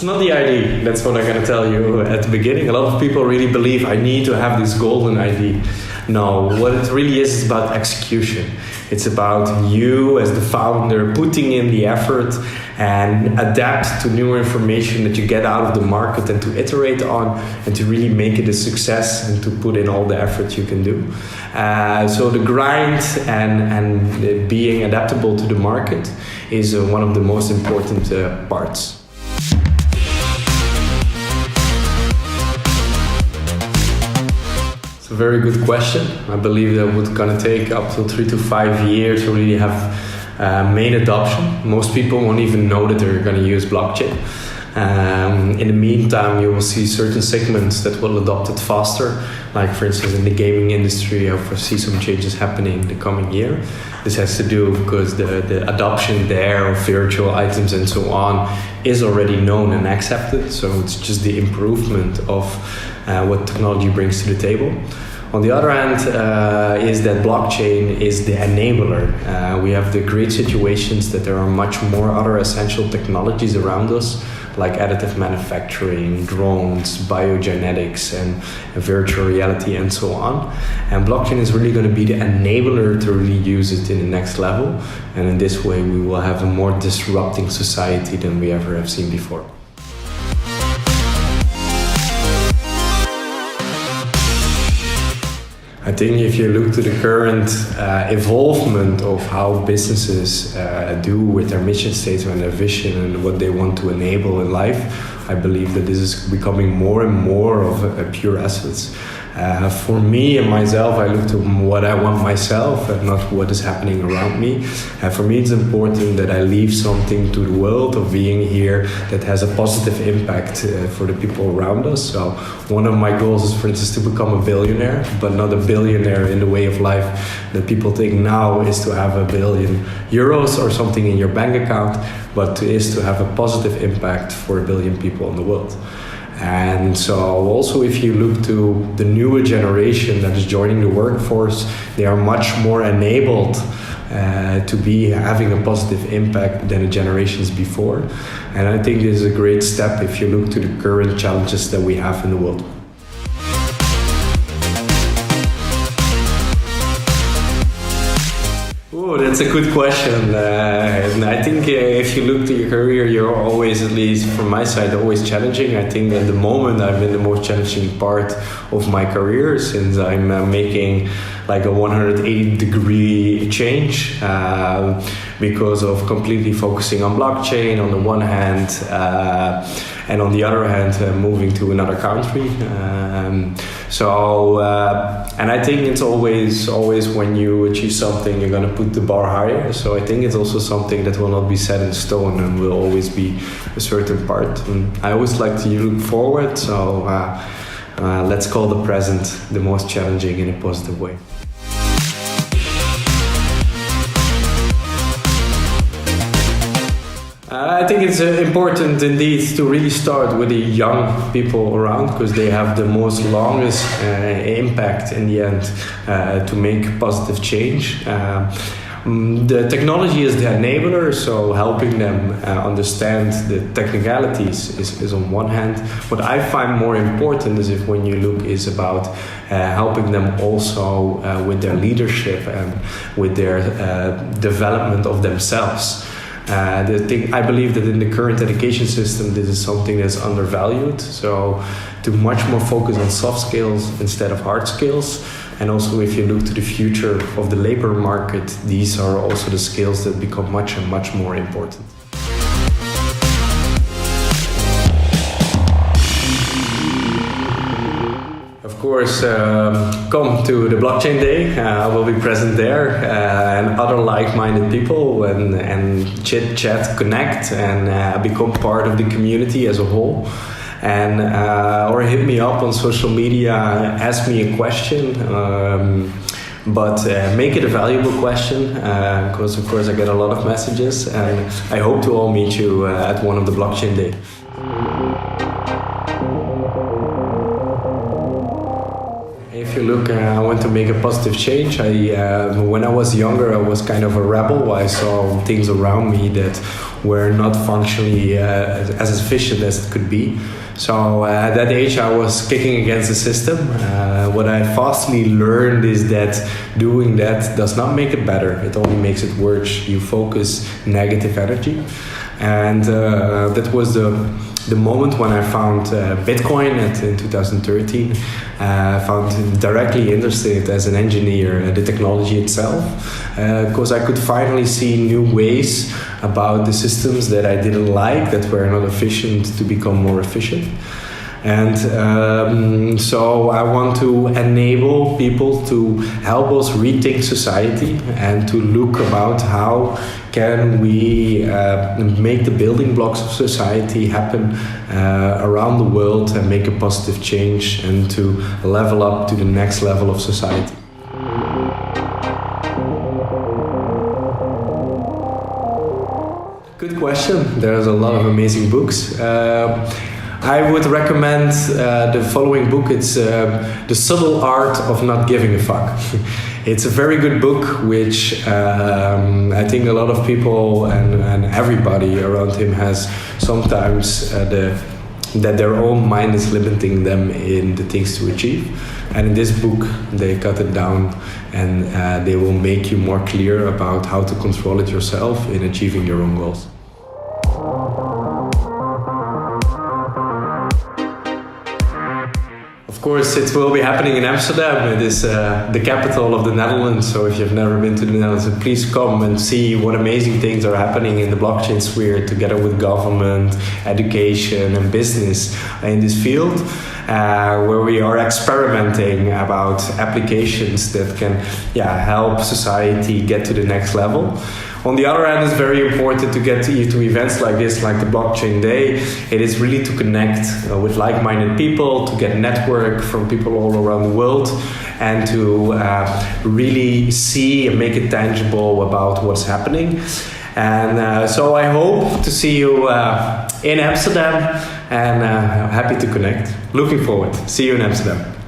It's not the ID. That's what I'm going to tell you at the beginning. A lot of people really believe I need to have this golden ID. No, what it really is about execution. It's about you as the founder putting in the effort and adapt to new information that you get out of the market and to iterate on and to really make it a success and to put in all the effort you can do. So the grind and being adaptable to the market is one of the most important parts. A very good question. I believe that it's going to take up to 3 to 5 years to really have main adoption. Most people won't even know that they're going to use blockchain. In the meantime, you will see certain segments that will adopt it faster. Like for instance, in the gaming industry, I foresee some changes happening in the coming year. This has to do because the adoption there of virtual items and so on is already known and accepted. So it's just the improvement of what technology brings to the table. On the other hand, is that blockchain is the enabler. We have the great situations that there are much more other essential technologies around us, like additive manufacturing, drones, biogenetics, and virtual reality, and so on. And blockchain is really going to be the enabler to really use it in the next level. And in this way, we will have a more disrupting society than we ever have seen before. I think if you look to the current evolvement of how businesses do with their mission statement and their vision and what they want to enable in life, I believe that this is becoming more and more of a pure essence. For me and myself, I look to what I want myself and not what is happening around me. For me, it's important that I leave something to the world of being here that has a positive impact for the people around us. So one of my goals is, for instance, to become a billionaire, but not a billionaire in the way of life that people think now is to have €1 billion or something in your bank account, but is to have a positive impact for 1 billion people in the world. And so also if you look to the newer generation that is joining the workforce, they are much more enabled to be having a positive impact than the generations before. And I think this is a great step if you look to the current challenges that we have in the world. Oh, that's a good question. And I think if you look to your career, you're always, at least from my side, always challenging. I think at the moment I'm in the most challenging part of my career since I'm making like a 180-degree change because of completely focusing on blockchain on the one hand and on the other hand moving to another country. And I think it's always when you achieve something, you're going to put the bar higher. So I think it's also something that will not be set in stone and will always be a certain part. And I always like to look forward. So let's call the present the most challenging in a positive way. I think it's important indeed to really start with the young people around because they have the most longest impact in the end to make positive change. The technology is the enabler, so helping them understand the technicalities is on one hand. What I find more important is if when you look is about helping them also with their leadership and with their development of themselves. I believe that in the current education system, this is something that's undervalued. So to much more focus on soft skills instead of hard skills. And also if you look to the future of the labor market, these are also the skills that become much and much more important. Of course, come to the blockchain day. I will be present there and other like-minded people and chit chat, connect and become part of the community as a whole. And or hit me up on social media, ask me a question, but make it a valuable question because of course I get a lot of messages and I hope to all meet you at one of the blockchain day. If you look, I want to make a positive change. When I was younger, I was kind of a rebel. I saw things around me that were not functionally as efficient as it could be. So at that age, I was kicking against the system. What I fastly learned is that doing that does not make it better. It only makes it worse. You focus negative energy. And that was the moment when I found Bitcoin in 2013. I found directly interested as an engineer the technology itself, because I could finally see new ways about the systems that I didn't like, that were not efficient, to become more efficient. And so I want to enable people to help us rethink society and to look about how can we make the building blocks of society happen around the world and make a positive change and to level up to the next level of society. Good question. There's a lot of amazing books. I would recommend the following book. It's The Subtle Art of Not Giving a Fuck. It's a very good book, which I think a lot of people and everybody around him has sometimes that their own mind is limiting them in the things to achieve. And in this book, they cut it down and they will make you more clear about how to control it yourself in achieving your own goals. Of course, it will be happening in Amsterdam. It is the capital of the Netherlands. So if you've never been to the Netherlands, please come and see what amazing things are happening in the blockchain sphere together with government, education and business in this field, where we are experimenting about applications that can help society get to the next level. On the other hand, it's very important to get to events like this, like the Blockchain Day. It is really to connect with like-minded people, to get network from people all around the world, and to really see and make it tangible about what's happening. And so I hope to see you in Amsterdam, and happy to connect. Looking forward. See you in Amsterdam.